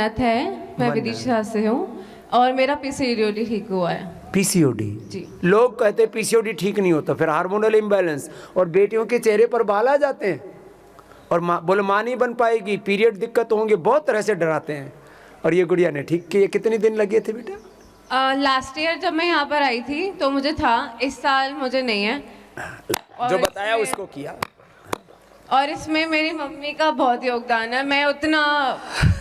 मन्नत है, मैं विदिशा से हूँ और मेरा पीसीओडी ठीक हुआ है। पीसीओडी जी। लोग कहते हैं पीसीओडी ठीक नहीं होता, फिर हार्मोनल इम्बैलेंस, और बेटियों के चेहरे पर बाल आ जाते हैं और बोले माँ नहीं बन पाएगी, पीरियड दिक्कत होंगे, बहुत तरह से डराते हैं। और ये गुड़िया ने ठीक किए। कितने दिन लगे थे बेटा? लास्ट ईयर जब मैं यहाँ पर आई थी तो मुझे था, इस साल मुझे नहीं है। जो बताया उसको किया। और इसमें मेरी मम्मी का बहुत योगदान है। मैं उतना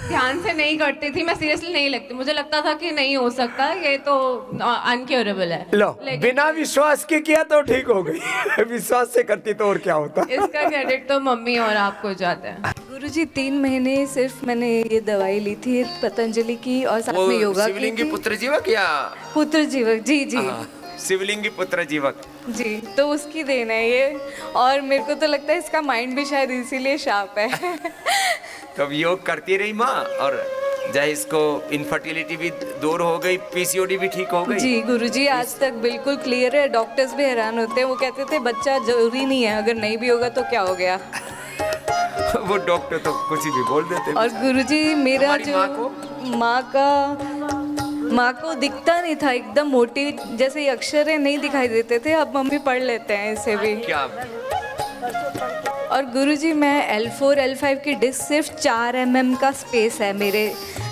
ध्यान से नहीं करती थी, मैं सीरियसली नहीं लगती, मुझे लगता था कि नहीं हो सकता, ये तो अनक्योरेबल है। लो, बिना विश्वास के किया तो ठीक हो गई। विश्वास से करती तो और क्या होता। इसका क्रेडिट तो मम्मी और आपको जाता है। गुरुजी 3 महीने सिर्फ मैंने ये दवाई ली थी पतंजलि की और साथ में योगा की शिवलिंगी थी। पुत्र जीवक या पुत्र जीवक, जी जी शिवलिंगी पुत्र जीवक जी, तो उसकी देन है ये। और मेरे को तो लगता है इसका माइंड भी शायद इसीलिए शार्प है। तो अब योग करती रही माँ, और चाहे इसको इनफर्टिलिटी भी दूर हो गई, पीसीओडी भी ठीक हो गई। जी गुरुजी, आज तक बिल्कुल क्लियर है। डॉक्टर्स भी हैरान होते हैं, वो कहते थे बच्चा जरूरी नहीं है, अगर नहीं भी होगा तो क्या हो गया। वो डॉक्टर तो कुछ भी बोल देते। और गुरुजी मेरा हमारी जो माँ को दिखता नहीं था, एकदम मोटी जैसे ये अक्षर है नहीं दिखाई देते थे, अब मम्मी पढ़ लेते हैं इसे भी। क्या? और गुरुजी मैं L4 L5 की डिस्क सिर्फ 4 mm का स्पेस है मेरे,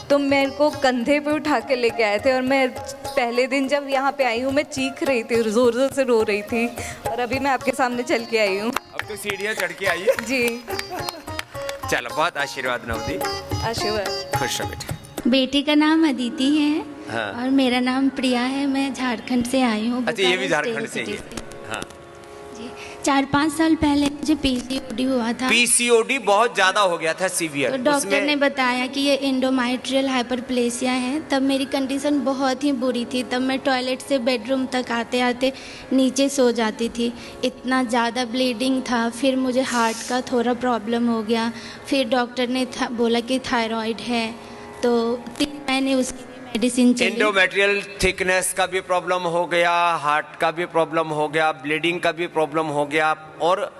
तो मेरे को कंधे पे उठा के लेके आए थे। और मैं पहले दिन जब यहाँ पे आई हूँ मैं चीख रही थी, जोर जोर से रो रही थी, और अभी मैं आपके सामने चल के आई हूँ। अब तो सीढ़ियाँ चढ़ के आई है। जी चलो, बहुत आशीर्वाद नवदी, आशीर्वाद। खुश रहो बेटा। बेटी का नाम अदिति है। हाँ। और मेरा नाम प्रिया है। मैं झारखंड से आई हूँ। अच्छा, ये भी बोकारो झारखंड से स्टेट ही है। से। हाँ। जी, 4-5 साल पहले मुझे पीसीओडी हुआ था। पीसीओडी बहुत ज्यादा हो गया था, सीवियर। तो डॉक्टर ने बताया कि ये इंडोमाइट्रियल हाइपरप्लेसिया है। तब मेरी कंडीशन बहुत ही बुरी थी। तब मैं टॉयलेट से बेडरूम तक आते आते नीचे सो जाती थी, इतना ज़्यादा ब्लीडिंग था। फिर मुझे हार्ट का थोड़ा प्रॉब्लम हो गया। फिर डॉक्टर ने बोला कि थायराइड है, तो 3 महीने उसकी मेडिसिन चली। एंडोमेट्रियल थिकनेस का भी प्रॉब्लम हो गया, हार्ट का भी प्रॉब्लम हो गया, ब्लीडिंग का भी प्रॉब्लम हो गया, और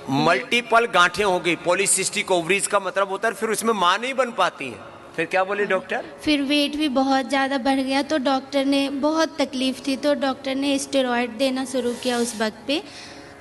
मल्टीपल गांठें हो गई। पॉलीसिस्टिक ओवरीज का मतलब होता है फिर उसमें मां नहीं बन पाती है। फिर क्या बोले डॉक्टर? फिर वेट भी बहुत ज़्यादा बढ़ गया, तो डॉक्टर ने, बहुत तकलीफ थी, तो डॉक्टर ने स्टेरॉयड देना शुरू किया उस वक्त पे।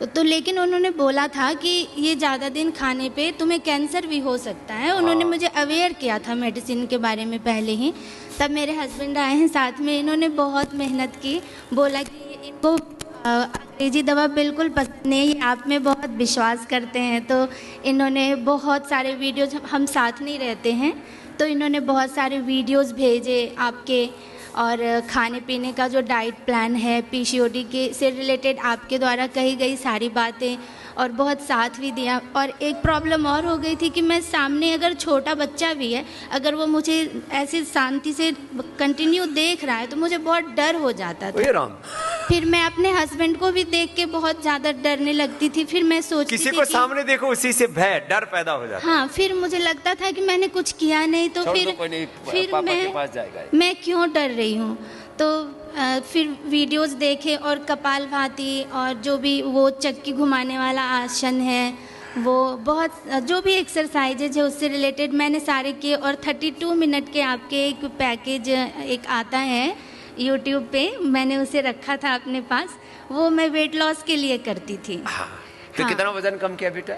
तो लेकिन उन्होंने बोला था कि ये ज़्यादा दिन खाने पे तुम्हें कैंसर भी हो सकता है। उन्होंने मुझे अवेयर किया था मेडिसिन के बारे में पहले ही। तब मेरे हस्बैंड आए हैं साथ में, इन्होंने बहुत मेहनत की, बोला कि इनको अंग्रेजी दवा बिल्कुल पसंद नहीं, ये आप में बहुत विश्वास करते हैं। तो इन्होंने बहुत सारे वीडियोज, हम साथ नहीं रहते हैं, तो इन्होंने बहुत सारे वीडियोस भेजे आपके, और खाने पीने का जो डाइट प्लान है, पीसीओडी के से रिलेटेड आपके द्वारा कही गई सारी बातें, और बहुत साथ भी दिया। और एक प्रॉब्लम और हो गई थी कि मैं सामने अगर छोटा बच्चा भी है, अगर वो मुझे ऐसी शांति से कंटिन्यू देख रहा है तो मुझे बहुत डर हो जाता था। राम। फिर मैं अपने हस्बैंड को भी देख के बहुत ज़्यादा डरने लगती थी। फिर मैं सोचती किसी थी को कि सामने देखो उसी से भय, डर पैदा हो जाता। हाँ, फिर मुझे लगता था कि मैंने कुछ किया नहीं, तो फिर मैं क्यों डर रही हूँ। तो फिर वीडियोस देखे, और कपालभाति और जो भी वो चक्की घुमाने वाला आसन है, वो बहुत जो भी एक्सरसाइजेज है उससे रिलेटेड मैंने सारे किए। और 32 मिनट के आपके एक पैकेज एक आता है यूट्यूब पे, मैंने उसे रखा था अपने पास, वो मैं वेट लॉस के लिए करती थी। हाँ। तो हाँ। कितना वजन कम किया बेटा?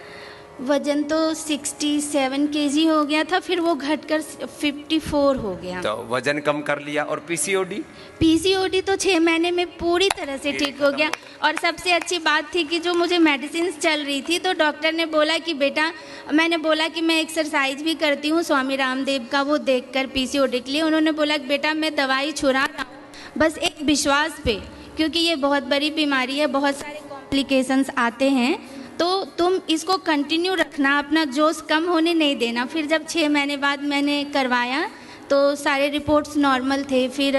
वजन तो 67 kg हो गया था, फिर वो घटकर 54 हो गया। तो वजन कम कर लिया। और पीसीओडी तो 6 महीने में पूरी तरह से ठीक हो गया। और सबसे अच्छी बात थी कि जो मुझे मेडिसिन चल रही थी, तो डॉक्टर ने बोला कि बेटा, मैंने बोला कि मैं एक्सरसाइज भी करती हूँ स्वामी रामदेव का, वो देखकर पीसीओडी के लिए उन्होंने बोला कि बेटा मैं दवाई छुड़ा रहा हूँ, बस एक विश्वास पे, क्योंकि ये बहुत बड़ी बीमारी है, बहुत सारे कॉम्प्लिकेशंस आते हैं, तो तुम इसको कंटिन्यू रखना, अपना जोश कम होने नहीं देना। फिर जब 6 महीने बाद मैंने करवाया तो सारे रिपोर्ट्स नॉर्मल थे। फिर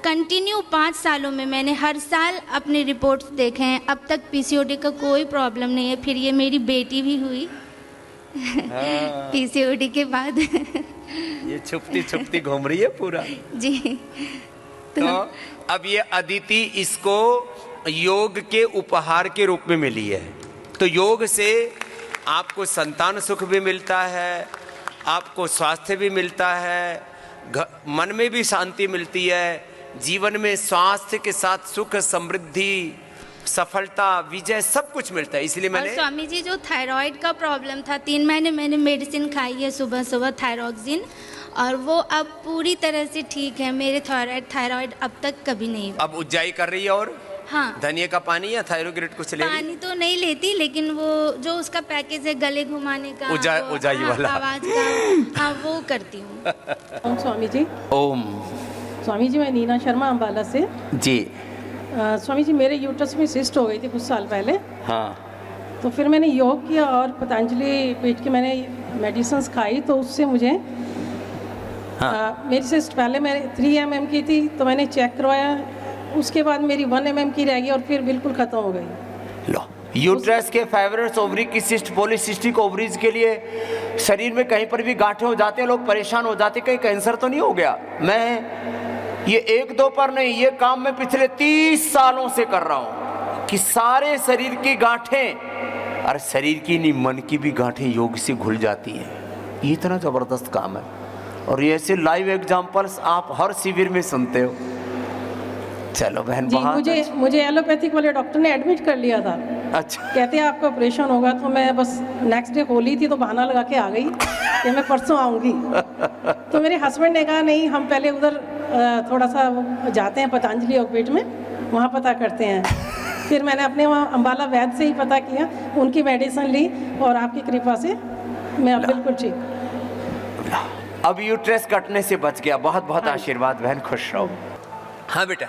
कंटिन्यू 5 सालों में मैंने हर साल अपने रिपोर्ट्स देखे हैं, अब तक पीसीओडी का कोई प्रॉब्लम नहीं है। फिर ये मेरी बेटी भी हुई पीसीओडी के बाद। ये छुपती छुपती घूम रही है पूरा। जी। तो अब ये अदिति इसको योग के उपहार के रूप में मिली है। तो योग से आपको संतान सुख भी मिलता है, आपको स्वास्थ्य भी मिलता है, मन में भी शांति मिलती है, जीवन में स्वास्थ्य के साथ सुख, समृद्धि, सफलता, विजय सब कुछ मिलता है। इसलिए और मैंने स्वामी जी जो थायराइड का प्रॉब्लम था 3 महीने मैंने मेडिसिन खाई है सुबह सुबह थायरोक्सिन, और वो अब पूरी तरह से ठीक है। मेरे थायराइड अब तक कभी नहीं हुआ। अब उज्जाई कर रही है और हाँ, धनिया का पानी या थायरोग्रिड कुछ ले रही? पानी तो नहीं लेती, लेकिन वो जो उसका पैकेज है गले घुमाने का, उजाई हाँ, वाला। आवाज का, हाँ वो करती हूँ। ओम स्वामी जी। ओम। स्वामी जी मैं नीना शर्मा अम्बाला से। जी। स्वामी जी मेरे यूट्रस में सिस्ट हो गई थी कुछ साल पहले, हाँ। तो फिर मैंने योग किया और पतंजलि पेट की मैंने मेडिसिन खाई, तो उससे मुझे मेरी सिस्ट पहले मैंने 3 mm की थी, तो मैंने चेक करवाया, उसके बाद मेरी 1 mm की रह गई और फिर बिल्कुल ख़त्म हो गई। लो, यूट्रस के फाइब्रस ओवरी की सिस्ट, पॉलीसिस्टिक ओवरीज के लिए शरीर में कहीं पर भी गांठें हो जाते हैं, लोग परेशान हो जाते हैं, कहीं कैंसर तो नहीं हो गया। मैं ये 1-2 पर नहीं, ये काम मैं पिछले 30 सालों से कर रहा हूँ कि सारे शरीर की गांठें, और शरीर की नहीं मन की भी गांठें योग से घुल जाती हैं। ये इतना ज़बरदस्त काम है, और ये ऐसे लाइव एग्जाम्पल्स आप हर शिविर में सुनते हो। चलो बहन, जी बहुत मुझे एलोपैथिक वाले डॉक्टर ने एडमिट कर लिया था। अच्छा। कहते हैं आपका ऑपरेशन होगा, तो मैं बस नेक्स्ट डे होली थी तो बहाना लगा के आ गई कि मैं परसों आऊँगी। तो मेरे हस्बैंड ने कहा नहीं, हम पहले उधर थोड़ा सा जाते हैं पतंजलि योगपीठ में, वहाँ पता करते हैं। फिर मैंने अपने वहाँ अम्बाला वैद्य से ही पता किया, उनकी मेडिसिन ली और आपकी कृपा से मैं अब बिल्कुल ठीक। अब यूट्रस कटने से बच गया। बहुत बहुत आशीर्वाद बहन, खुश रहो। हाँ बेटा।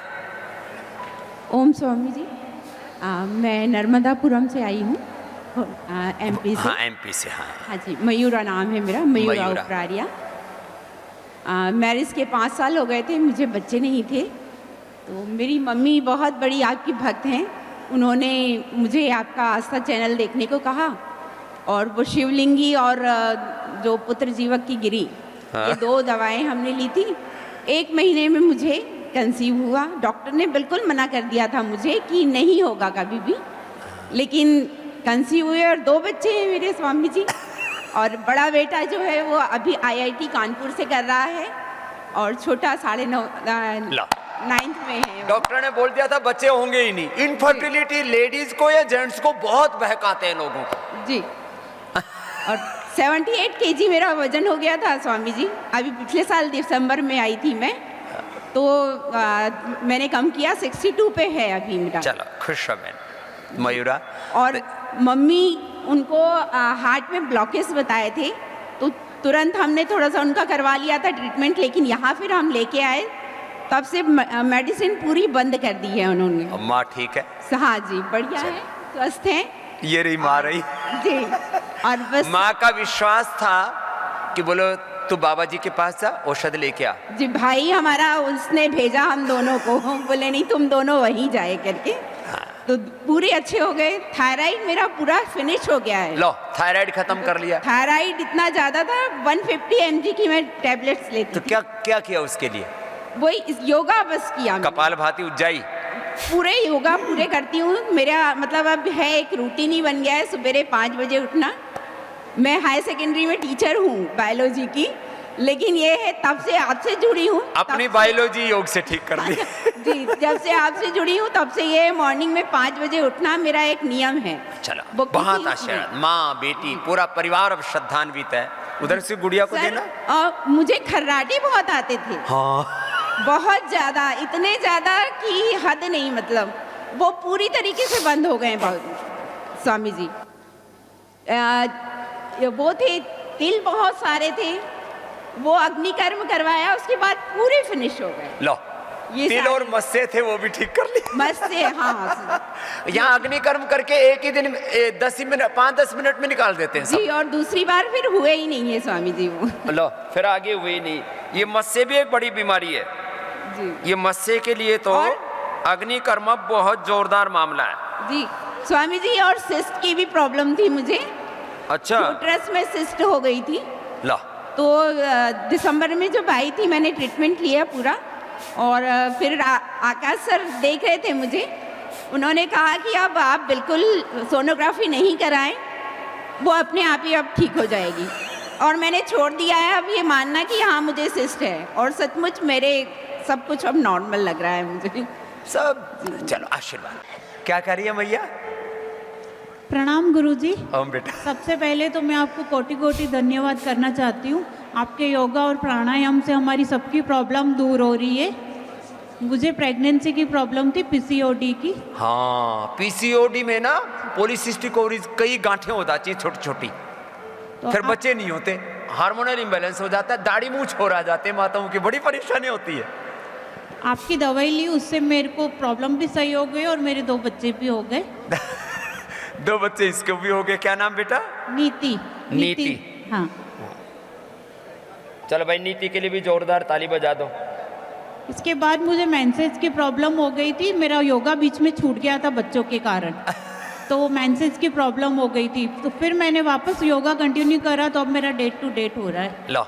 ओम स्वामी जी। मैं नर्मदापुरम से आई हूँ, एमपी से। हाँ, एमपी से। हाँ हाँ जी, मयूरा नाम है मेरा, मयूरा उपरारिया। मैरिज के 5 साल हो गए थे, मुझे बच्चे नहीं थे, तो मेरी मम्मी बहुत बड़ी आपकी भक्त हैं। उन्होंने मुझे आपका आस्था चैनल देखने को कहा, और वो शिवलिंगी और जो पुत्र जीवक की गिरी, ये 2 दवाएं हमने ली थी। 1 महीने में मुझे कंसीव हुआ। डॉक्टर ने बिल्कुल मना कर दिया था मुझे कि नहीं होगा कभी भी, लेकिन कंसीव हुए और 2 बच्चे हैं मेरे स्वामी जी। और बड़ा बेटा जो है वो अभी IIT कानपुर से कर रहा है, और छोटा 9th में है। डॉक्टर ने बोल दिया था बच्चे होंगे ही नहीं। इनफर्टिलिटी लेडीज को या जेंट्स को बहुत बहकाते हैं लोगों को। जी। और 78 kg मेरा वजन हो गया था स्वामी जी। अभी पिछले साल दिसंबर में आई थी मैं, तो मैंने कम किया, 62 पे है अभी मेरा। चलो खुश हो बहन मयूरा। और मम्मी उनको हार्ट में ब्लॉकेज बताए थे, तो तुरंत हमने थोड़ा सा उनका करवा लिया था ट्रीटमेंट, लेकिन यहाँ फिर हम लेके आए, तब से मेडिसिन पूरी बंद कर दी है उन्होंने। माँ ठीक है? हाँ जी, बढ़िया है, स्वस्थ हैं। ये रही माँ रही जी। और बस माँ का विश्वास था कि बोलो तू बाबा जी के पास जा, औषध लेके आ। जी, भाई हमारा उसने भेजा हम दोनों को, बोले नहीं तुम दोनों वहीं जाए करके। तो पूरे अच्छे हो गए। थायराइड मेरा पूरा फिनिश हो गया है। लो, थायराइड खत्म कर लिया। थायराइड इतना ज्यादा था, 150 mg की मैं टैबलेट्स लेती तो थी। क्या क्या किया उसके लिए? वही योगा बस किया मैंने। कपालभाति, उज्जाई, पूरे योगा पूरे करती हूँ। मेरा मतलब अब है, एक रूटीन ही बन गया है, सवेरे 5 बजे उठना। मैं हाई सेकेंडरी में टीचर हूँ बायोलॉजी की, लेकिन ये है तब से आपसे जुड़ी हूँ। अपनी बायोलॉजी योग से ठीक कर ली। जी, जब से आपसे जुड़ी हूँ तब से ये मॉर्निंग में 5 बजे उठना मेरा एक नियम है। चलो वो बहुत किसी- आशीर्वाद। माँ बेटी पूरा परिवार अब श्रद्धान्वित है। उधर से गुड़िया को सर, देना। और मुझे खर्राटे बहुत आते थे। हाँ बहुत ज़्यादा, इतने ज़्यादा कि हद नहीं, मतलब वो पूरी तरीके से बंद हो गए स्वामी जी। वो थे, तिल बहुत सारे थे, वो अग्निकर्म करवाया, उसके बाद पूरे फिनिश हो गए। लो, ये तिल सारे- और मस्से थे वो भी ठीक कर ली। मस्त से, हाँ। यहाँ अग्निकर्म करके एक ही दिन 10 मिनट 5-10 मिनट में निकाल देते हैं जी, सब। और दूसरी बार फिर हुए ही नहीं है स्वामी जी वो। लो, फिर आगे हुए ही नहीं। ये मस्से भी एक बड़ी बीमारी है जी ये मस्से के लिए तो और? अग्निकर्म बहुत जोरदार मामला है। जी स्वामी जी, और सिस्ट की भी प्रॉब्लम थी मुझे। अच्छा, यूट्रस में सिस्ट हो गई थी। लो, तो दिसंबर में जब आई थी मैंने ट्रीटमेंट लिया पूरा, और फिर आकाश सर देख रहे थे मुझे। उन्होंने कहा कि अब आप बिल्कुल सोनोग्राफी नहीं कराएं, वो अपने आप ही अब ठीक हो जाएगी। और मैंने छोड़ दिया है अब ये मानना कि हाँ मुझे सिस्ट है, और सचमुच मेरे सब कुछ अब नॉर्मल लग रहा है मुझे सब। चलो आशीर्वाद। क्या कर रही है मैया? प्रणाम गुरुजी। ओम बेटा। सबसे पहले तो मैं आपको कोटि कोटि धन्यवाद करना चाहती हूँ। आपके योगा और प्राणायाम से हमारी सबकी प्रॉब्लम दूर हो रही है। मुझे प्रेगनेंसी की प्रॉब्लम थी, पीसीओडी की। हाँ, पीसीओडी में ना पॉलीसिस्टिक ओवरीज कई गांठें हो जाती हैं छोटी छोटी, तो फिर बच्चे नहीं होते, हार्मोनल इम्बैलेंस हो जाता है, दाढ़ी मूंछ हो रह जाते हैं, माताओं की बड़ी परेशानी होती है। आपकी दवाई ली, उससे मेरे को प्रॉब्लम भी सही हो गई और मेरे 2 बच्चे भी हो गए। 2 बच्चे इसके भी हो गए। क्या नाम बेटा? नीति। नीति। हाँ। चलो भाई, नीति के लिए भी जोरदार ताली बजा दो। इसके बाद मुझे मेंसेस की प्रॉब्लम हो गई थी। मेरा योगा बीच में छूट गया था बच्चों के कारण, तो मेंसेस की प्रॉब्लम हो गई थी, तो फिर मैंने वापस योगा कंटिन्यू करा, तो अब मेरा डेट टू डेट हो रहा है। लो,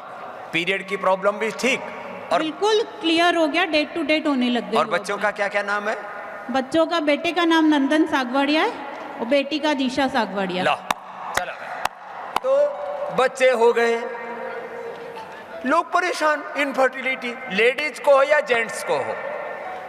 पीरियड की प्रॉब्लम भी ठीक और बिल्कुल क्लियर हो गया, डेट टू डेट होने लग गई। और बच्चों का क्या क्या नाम है? बच्चों का, बेटे का नाम नंदन सागवाड़िया है और बेटी का दिशा सागवाड़िया। लो, चलो भाई। तो बच्चे हो गए, लोग परेशान, इनफर्टिलिटी, लेडीज को हो या जेंट्स को हो।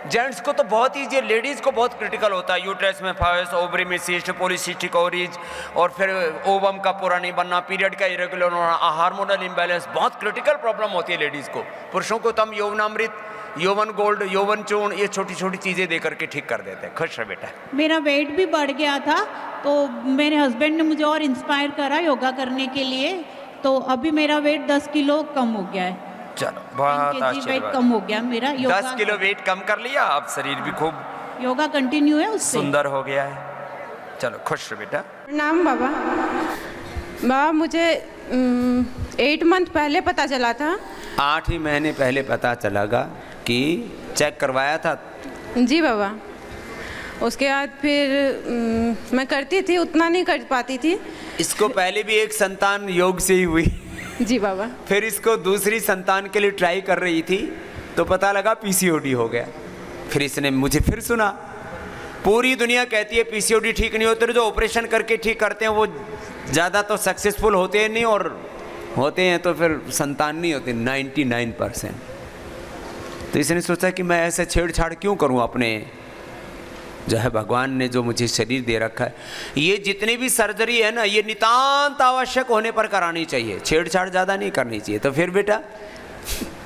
जेंट्स को तो बहुत ईजी है, लेडीज को बहुत क्रिटिकल होता है। यूट्रस में फाइब्रोइड्स, ओवरी में सिस्ट, पॉलीसिस्टिक ओवरीज, और फिर ओवम का पूरा नहीं बनना, पीरियड का इरेगुलर होना, हार्मोनल इम्बैलेंस, बहुत क्रिटिकल प्रॉब्लम होती है लेडीज को। पुरुषों को तो हम यौवनामृत, यौवन गोल्ड, यौवन चूर्ण, ये छोटी छोटी चीजें दे करके ठीक कर देते हैं। खुश रह बेटा। मेरा वेट भी बढ़ गया था, तो मेरे हस्बैंड ने मुझे और इंस्पायर करा योगा करने के लिए, तो अभी मेरा वेट 10 किलो कम हो गया है। चलो, बहुत 10 kg वेट आशीर्वाद। कम हो गया मेरा। 10 किलो वेट कम कर लिया, अब शरीर भी खूब योगा कंटिन्यू है उससे। सुंदर हो गया है। चलो, खुश रह बेटा। प्रणाम बाबा। बाबा, मुझे 8 मंथ पहले पता चला था। 8 ही महीने पहले पता चलागा कि चेक करवाया था। जी बाबा। उसके बाद फिर मैं करती थी, उतना नहीं कर पाती थी। इसको पहले भी एक संतान योग से ही हुई, जी बाबा। फिर इसको दूसरी संतान के लिए ट्राई कर रही थी, तो पता लगा पीसीओडी हो गया। फिर इसने मुझे फिर सुना। पूरी दुनिया कहती है पीसीओडी ठीक नहीं होते, जो ऑपरेशन करके ठीक करते हैं वो ज़्यादा तो सक्सेसफुल होते हैं नहीं, और होते हैं तो फिर संतान नहीं होते 99%। तो इसने सोचा कि मैं ऐसे छेड़छाड़ क्यों करूं अपने, जो है भगवान ने जो मुझे शरीर दे रखा है। ये जितनी भी सर्जरी है ना, ये नितांत आवश्यक होने पर करानी चाहिए, छेड़छाड़ ज़्यादा नहीं करनी चाहिए। तो फिर बेटा,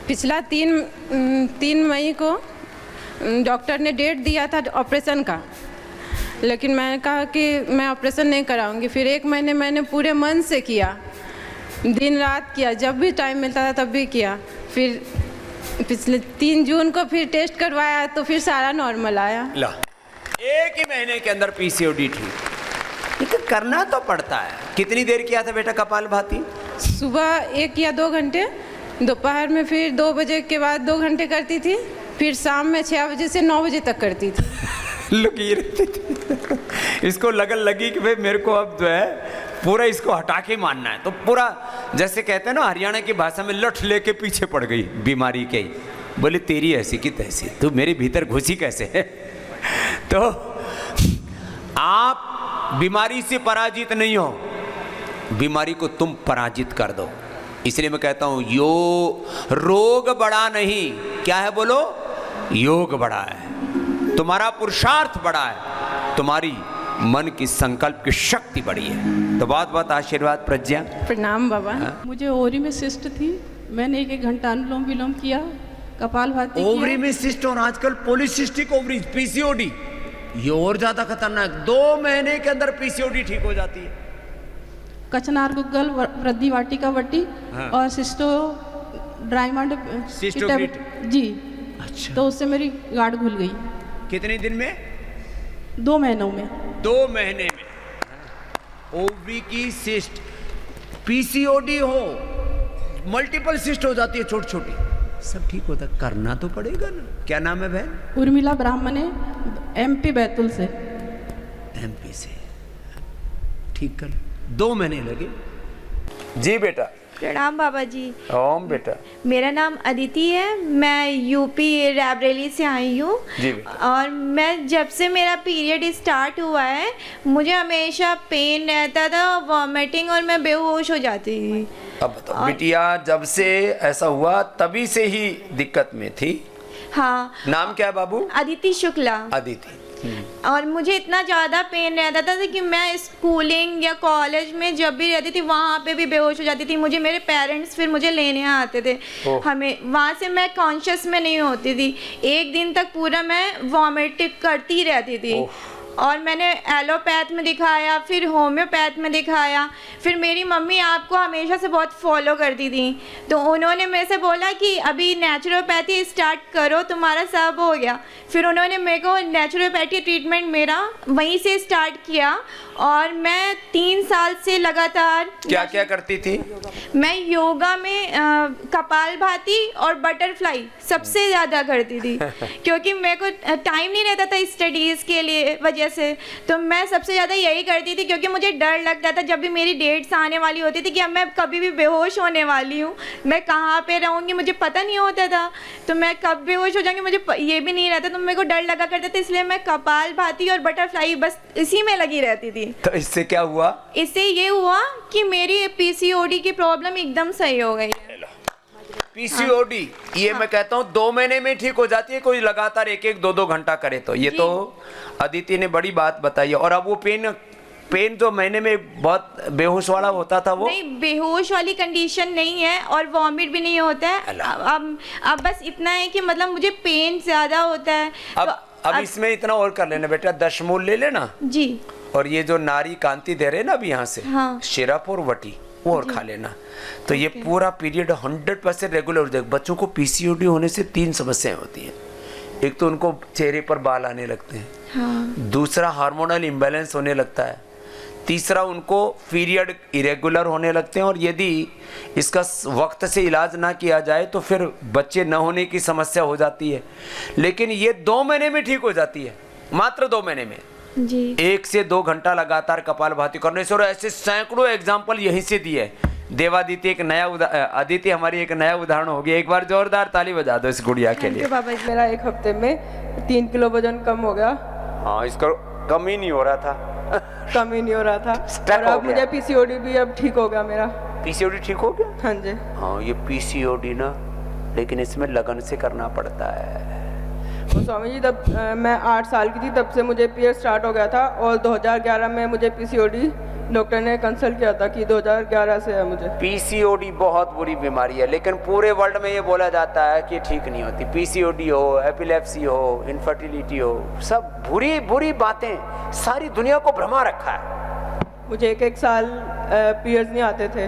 पिछला 3 मई को डॉक्टर ने डेट दिया था ऑपरेशन का, लेकिन मैंने कहा कि मैं ऑपरेशन नहीं कराऊंगी। फिर 1 महीने मैंने पूरे मन से किया, दिन रात किया, जब भी टाइम मिलता था तब भी किया। फिर पिछले 3 जून को फिर टेस्ट करवाया, तो फिर सारा नॉर्मल आया। ला, 1 ही महीने के अंदर पीसीओडी ठीक। लेकिन करना तो पड़ता है। कितनी देर किया था बेटा कपालभाति? सुबह 1 या 2 घंटे, दोपहर में फिर 2 बजे के बाद 2 घंटे करती थी, फिर शाम में 6 बजे से 9 बजे तक करती थी। लगी रहती थी। इसको लगन लगी कि भाई मेरे को अब जो है पूरा इसको हटा के मानना है, तो पूरा जैसे कहते हैं ना हरियाणा की भाषा में, लठ लेके पीछे पड़ गई बीमारी के ही। बोले तेरी ऐसी की तैसी, तू मेरे भीतर घुसी कैसे है। तो आप बीमारी से पराजित नहीं हो, बीमारी को तुम पराजित कर दो। इसलिए मैं कहता हूं रोग बड़ा नहीं, क्या है बोलो, योग बड़ा है, तुम्हारा पुरुषार्थ बड़ा है, तुम्हारी मन की संकल्प की शक्ति बड़ी है। तो बहुत बहुत आशीर्वाद प्रज्ञा। प्रणाम बाबा। मुझे ओवरी में सिस्ट थी, मैंने 1 घंटा अनुलोम विलोम किया, कपालभाति ओवरी में सिस्ट और आजकल पॉलीसिस्टिक ओवरीज, पीसीओडी, ये और ज्यादा खतरनाक। 2 महीने के अंदर पीसीओडी ठीक हो जाती है। कचनार गुग्गल, वृद्धि वाटिका वट्टी, हाँ। और सिस्टो ड्राइमंड सिस्टोग्रिट। जी। अच्छा, तो उससे मेरी गांठ घुल गई। कितने दिन में? 2 महीनों में। 2 महीने में ओवरी की सिस्ट, पीसीओडी हो, मल्टीपल सिस्ट हो जाती है छोटी छोटी, सब ठीक होता। करना तो पड़ेगा ना। क्या नाम है बहन? उर्मिला ब्राह्मणे, MP बैतूल से। MP से ठीक कर। 2 महीने लगे। जी बेटा। प्रणाम बाबा जी। ओम बेटा। मेरा नाम अदिति है, मैं यूपी रायबरेली से आई हूँ। जी बेटा। और मैं जब से मेरा पीरियड स्टार्ट हुआ है मुझे हमेशा पेन रहता था, वॉमिटिंग, और मैं बेहोश हो जाती थी। अब बताओ बिटिया, जब से ऐसा हुआ तभी से ही दिक्कत में थी? हाँ। नाम क्या है बाबू? अदिति शुक्ला। अदिति। और मुझे इतना ज़्यादा पेन रहता था कि मैं स्कूलिंग या कॉलेज में जब भी रहती थी वहाँ पे भी बेहोश हो जाती थी। मुझे मेरे पेरेंट्स फिर मुझे लेने आते थे, हमें वहाँ से मैं कॉन्शियस में नहीं होती थी। एक दिन तक पूरा मैं वॉमिट करती रहती थी। और मैंने एलोपैथ में दिखाया, फिर होम्योपैथ में दिखाया, फिर मेरी मम्मी आपको हमेशा से बहुत फॉलो करती थी, तो उन्होंने मेरे से बोला कि अभी नेचुरोपैथी स्टार्ट करो, तुम्हारा सब हो गया। फिर उन्होंने मेरे को नेचुरोपैथी ट्रीटमेंट मेरा वहीं से स्टार्ट किया और मैं 3 साल से लगातार। क्या क्या करती थी? मैं योगा में कपालभाति और बटरफ्लाई सबसे ज़्यादा करती थी क्योंकि मेरे को टाइम नहीं रहता था स्टडीज़ के लिए वजह से, तो मैं सबसे ज़्यादा यही करती थी क्योंकि मुझे डर लगता था जब भी मेरी डेट्स आने वाली होती थी कि अब मैं कभी भी बेहोश होने वाली हूँ, मैं कहाँ पे रहूँगी मुझे पता नहीं होता था, तो मैं कब बेहोश हो जाऊँगी मुझे ये भी नहीं रहता, तो मेरे को डर लगा करता था, इसलिए मैं कपालभाति और बटरफ्लाई बस इसी में लगी रहती थी। तो इससे क्या हुआ? इससे ये हुआ कि मेरी पीसीओडी की प्रॉब्लम एकदम सही हो गई। पीसीओडी ये मैं कहता हूँ 2 महीने में ठीक हो जाती है, कोई लगातार 1-2 घंटा करे तो। ये तो अदिति ने बड़ी बात बताई है। और अब वो पेन जो महीने में बहुत बेहोश वाला होता था वो नहीं, बेहोश वाली कंडीशन नहीं है और वॉमिट भी नहीं होता है। अब बस इतना है कि मतलब मुझे पेन ज्यादा होता है। अब इसमें इतना और कर लेना बेटा, 10 मूल ले लेना जी, और ये जो नारी कांति दे रहे ना अभी यहाँ से, हाँ। सिरप और वटी वो और खा लेना, तो ये पूरा पीरियड 100% रेगुलर हो जाएगा। बच्चों को पीसीओडी होने से 3 समस्याएं होती हैं। एक तो उनको चेहरे पर बाल आने लगते हैं, हाँ। दूसरा हार्मोनल इम्बैलेंस होने लगता है, तीसरा उनको पीरियड इरेगुलर होने लगते हैं, और यदि इसका वक्त से इलाज ना किया जाए तो फिर बच्चे न होने की समस्या हो जाती है। लेकिन ये 2 महीने में ठीक हो जाती है, मात्र 2 महीने में जी। 1 से 2 घंटा लगातार कपालभाति करने से। और ऐसे सैकड़ों एग्जाम्पल यहीं से दिए। देवादिति एक नया अदिति हमारी एक नया उदाहरण हो गया। एक बार जोरदार ताली बजा दो इस गुड़िया के लिए। बाबा जी मेरा 1 हफ्ते में 3 किलो वजन कम हो गया। हाँ, इसका कम ही नहीं हो रहा था कम ही नहीं हो रहा था। और अब मुझे पीसीओडी भी अब ठीक हो गया मेरा। पीसीओडी ठीक हो गया? हाँ जी। हाँ, ये पीसीओडी ना, लेकिन इसमें लगन से करना पड़ता है। तो स्वामी जी तब मैं 8 साल की थी, तब से मुझे पीरियड स्टार्ट हो गया था, और 2011 में मुझे पीसीओडी डॉक्टर ने कंसल्ट किया था कि 2011 से है मुझे। पीसीओडी बहुत बुरी बीमारी है, लेकिन पूरे वर्ल्ड में ये बोला जाता है कि ठीक नहीं होती। पीसीओडी हो, एपिलेप्सी हो, इनफर्टिलिटी हो, सब बुरी बुरी बातें सारी दुनिया को भ्रमा रखा है। मुझे 1 साल पीरियड्स नहीं आते थे,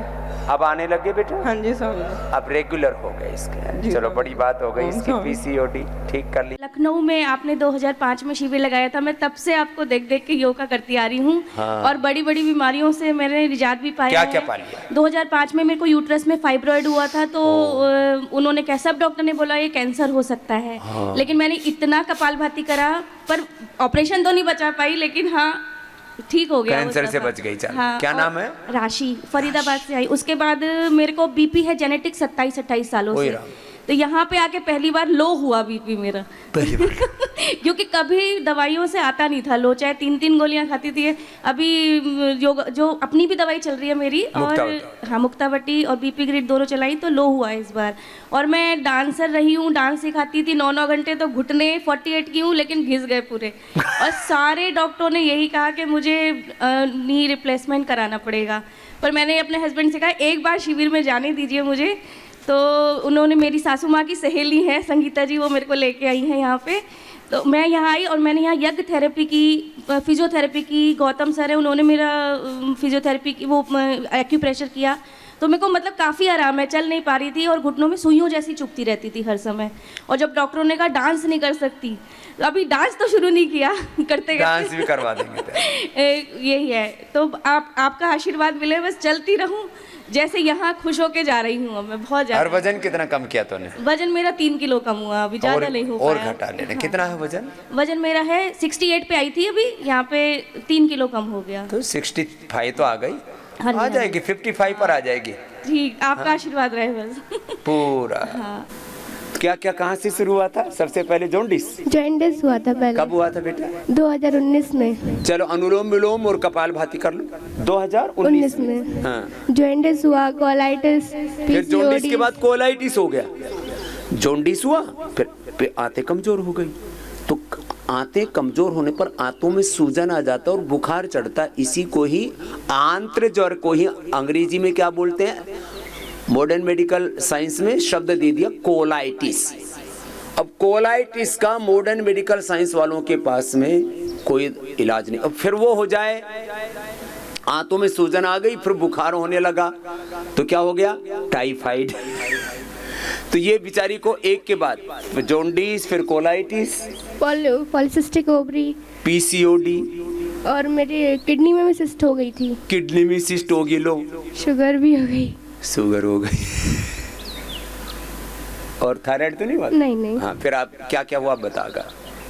अब आने लगे बेटा? हाँ जी स्वामी जी। अब रेगुलर हो गए इसके। चलो बड़ी बात हो गई इसकी, पीसीओडी ठीक कर ली। लखनऊ में आपने 2005 में शिविर लगाया था, मैं तब से आपको देख देख के योगा करती आ रही हूँ। हाँ। और बड़ी बड़ी बीमारियों से मैंने निजात भी पाया। क्या पा लिया? 2005 में मेरे को यूट्रस में फाइब्रॉइड हुआ था, तो उन्होंने कहा, सब डॉक्टर ने बोला ये कैंसर हो सकता है। हाँ। लेकिन मैंने इतना कपालभाति करा, पर ऑपरेशन तो नहीं बचा पाई, लेकिन हाँ ठीक हो गया, कैंसर से बच गई। चल हाँ, क्या नाम है? राशि, फरीदाबाद से आई। उसके बाद मेरे को बीपी है जेनेटिक 27-28 सालों से, तो यहाँ पे आके पहली बार लो हुआ बीपी मेरा क्योंकि कभी दवाइयों से आता नहीं था लो, चाहे 3-3 गोलियां खाती थी। अभी योगा जो अपनी भी दवाई चल रही है मेरी, और हाँ मुक्तावटी और बीपी ग्रिड दोनों चलाई, तो लो हुआ है इस बार। और मैं डांसर रही हूँ, डांस सिखाती थी 9-9 घंटे, तो घुटने 48 की हूँ लेकिन घिस गए पूरे। और सारे डॉक्टरों ने यही कहा कि मुझे नी रिप्लेसमेंट कराना पड़ेगा, पर मैंने अपने हस्बैंड से कहा एक बार शिविर में जाने दीजिए मुझे। तो उन्होंने, मेरी सासू माँ की सहेली हैं संगीता जी, वो मेरे को लेके आई हैं यहाँ पे। तो मैं यहाँ आई और मैंने यहाँ यज्ञ थेरेपी की, फिजियोथेरेपी की, गौतम सर है उन्होंने मेरा फिजियोथेरेपी की, वो एक्यूप्रेशर किया, तो मेरे को मतलब काफ़ी आराम है। चल नहीं पा रही थी और घुटनों में सुइयों जैसी चुभती रहती थी हर समय। और जब डॉक्टरों ने कहा डांस नहीं कर सकती, तो अभी डांस तो शुरू नहीं किया, करते डांस भी करवा देंगे यही है। तो आपका आशीर्वाद मिले, बस चलती रहूं जैसे यहाँ खुश होके जा रही हूँ मैं बहुत ज्यादा। और वजन कितना कम किया तूने? वजन मेरा 3 किलो कम हुआ, अभी ज्यादा नहीं हो पाया। और घटा लेना। हाँ। कितना है वजन? वजन मेरा है 68 पे आई थी, अभी यहाँ पे 3 किलो कम हो गया। तो 65 तो आ गई। हाँ जी, आ हाँ जाएगी 55 पर आ जाएगी ठीक, आपका आशीर्वाद रहे बस। पूरा। क्या क्या कहाँ से शुरू हुआ था? सबसे पहले जॉन्डिस जॉन्डिस हुआ था पहले। कब हुआ था बेटा? 2019 में। चलो अनुलोम विलोम और कपालभाति कर लो। 2019 में। हाँ। जॉन्डिस हुआ, कोलाइटिस, फिर जॉन्डिस के बाद कोलाइटिस हो गया, जॉन्डिस हुआ, फिर आंतें कमजोर हो गई। तो आंतें कमजोर होने पर आंतों में सूजन आ जाता और बुखार चढ़ता। इसी को ही आंत्र ज्वर को ही अंग्रेजी में क्या बोलते हैं? मॉडर्न मेडिकल साइंस में शब्द दे दिया कोलाइटिस। अब कोलाइटिस का मॉडर्न मेडिकल साइंस वालों के पास में कोई इलाज नहीं। अब फिर वो हो जाए, आंतों में सूजन आ गई, फिर बुखार होने लगा, तो क्या हो गया? टाइफाइड। तो ये बेचारी को एक के बाद जॉन्डिस, फिर कोलाइटिस, पॉलिसिस्टिक ओवरी, पीसीओडी, और मेरी किडनी में भी सिस्ट हो गई थी। किडनी में सिस्ट हो गई, लो शुगर भी हो गई। शुगर हो गई और थायराइड तो नहीं हुआ? नहीं। हाँ, फिर आप क्या क्या हुआ बतागा?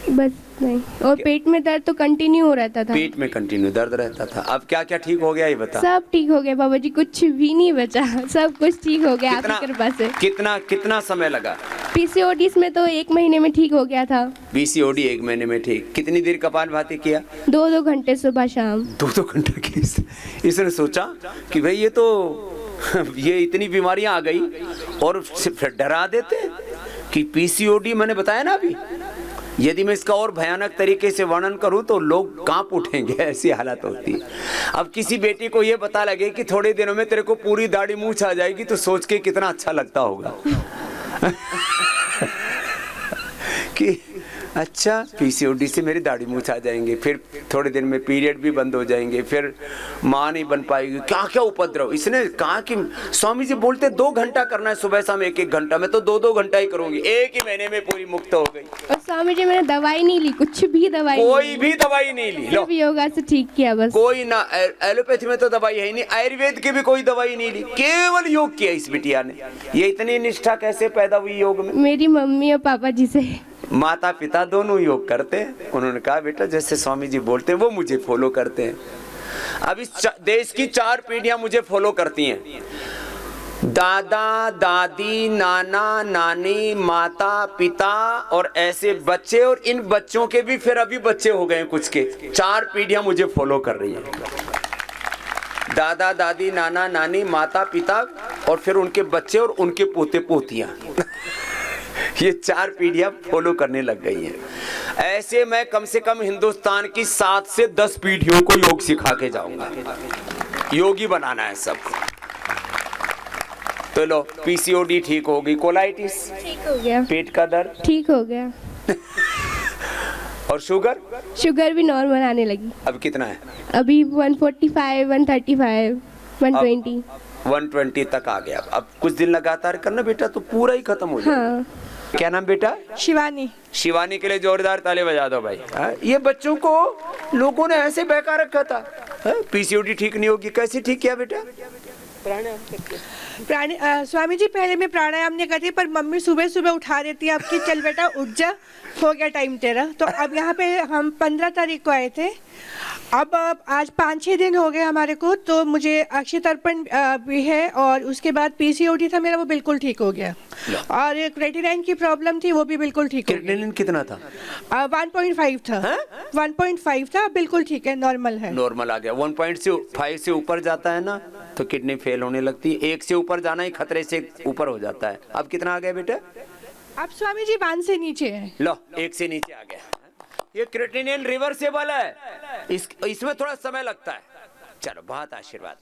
बस नहीं। और पेट में दर्द तो कंटिन्यू हो रहता था। पेट में कंटिन्यू दर्द रहता था। अब क्या क्या ठीक हो गया ये बता। सब ठीक हो गया बाबा जी, कुछ भी नहीं बचा, सब कुछ ठीक हो गया आपकी कृपा से। कितना समय लगा? पीसीओडी में तो 1 महीने में ठीक हो गया था। पीसीओडी 1 महीने में ठीक। कितनी देर कपालभाति किया? 2-2 घंटे सुबह शाम। 2-2 घंटे की। इसने सोचा कि भाई ये तो ये इतनी बीमारियां आ गई और फिर डरा देते कि पीसीओडी, मैंने बताया ना अभी, यदि मैं इसका और भयानक तरीके से वर्णन करूं तो लोग कांप उठेंगे, ऐसी हालत होती है। अब किसी बेटी को ये पता लगे कि थोड़े दिनों में तेरे को पूरी दाढ़ी मूंछ आ जाएगी, तो सोच के कितना अच्छा लगता होगा कि अच्छा पीसीओडी से मेरी दाढ़ी मूंछ आ जाएंगे, फिर थोड़े दिन में पीरियड भी बंद हो जाएंगे, फिर माँ नहीं बन पाएगी, क्या क्या उपद्रव। इसने कहा कि स्वामी जी बोलते 2 घंटा करना है सुबह शाम, 1-1 घंटा, मैं तो 2-2 घंटा ही करूंगी। 1 ही महीने में पूरी मुक्त हो गई। और स्वामी जी मैंने दवाई नहीं ली, कुछ भी दवाई, कोई भी दवाई नहीं ली। सिर्फ योगा से ठीक किया बस। कोई ना, एलोपैथी में तो दवाई है ही नहीं, आयुर्वेद की भी कोई दवाई नहीं ली, केवल योग किया इस बिटिया ने। ये इतनी निष्ठा कैसे पैदा हुई योग में? मेरी मम्मी और पापा जी से। माता पिता दोनों योग करते हैं। उन्होंने कहा बेटा जैसे स्वामी जी बोलते हैं वो मुझे फॉलो करते हैं। अब इस देश की 4 पीढ़ियां मुझे फॉलो करती हैं। दादा दादी, नाना नानी, माता पिता और ऐसे बच्चे, और इन बच्चों के भी फिर अभी बच्चे हो गए कुछ के। 4 पीढ़ियां मुझे फॉलो कर रही हैं। दादा दादी, नाना नानी, माता पिता और फिर उनके बच्चे और उनके पोते पोतियां ये 4 पीढ़ियां फॉलो करने लग गई हैं। ऐसे मैं कम से कम हिंदुस्तान की 7 से 10 पीढ़ियों को योग सिखा के जाऊंगा। योगी बनाना है सबको। तो लो, पीसीओडी ठीक हो गई, कोलाइटिस ठीक हो गया, पेट का दर्द ठीक हो गया और शुगर भी नॉर्मल आने लगी। अब कितना है? अभी 145, 135, 120। 120 तक आ गया। अब कुछ दिन लगातार करना बेटा तो पूरा ही खत्म हो जाएगा। हाँ। क्या नाम बेटा? शिवानी। शिवानी के लिए जोरदार ताली बजा दो भाई। ये बच्चों को लोगों ने ऐसे बहका रखा था, पीसीओडी ठीक नहीं होगी। कैसे ठीक किया बेटा? स्वामी जी पहले मैं प्राणायाम नहीं करती, पर मम्मी सुबह सुबह उठा देती है आपकी, चल बेटा उठ जा, हो गया टाइम तेरा। तो अब यहाँ पे हम 15 तारीख को आए थे, अब आज 5-6 दिन हो गए हमारे को। तो मुझे अक्षय तर्पण भी है और उसके बाद पीसीओडी था मेरा, वो बिल्कुल ठीक हो गया। और क्रेटिनाइन की प्रॉब्लम थी, वो भी बिल्कुल ठीक हो गई। क्रेटिनाइन कितना था? 1.5 था। 1.5 था, बिल्कुल ठीक है, नॉर्मल है। नॉर्मल आ गया। 1.5 से ऊपर जाता है ना तो किडनी फेल होने लगती है। 1 से ऊपर जाना ही खतरे से ऊपर हो जाता है। अब कितना आ गया बेटा? अब स्वामी जी 1 से नीचे है। लो, 1 से नीचे आ गया। ये क्रेटिनिन रिवर्सेबल है, इसमें थोड़ा समय लगता है। चलो, बहुत आशीर्वाद।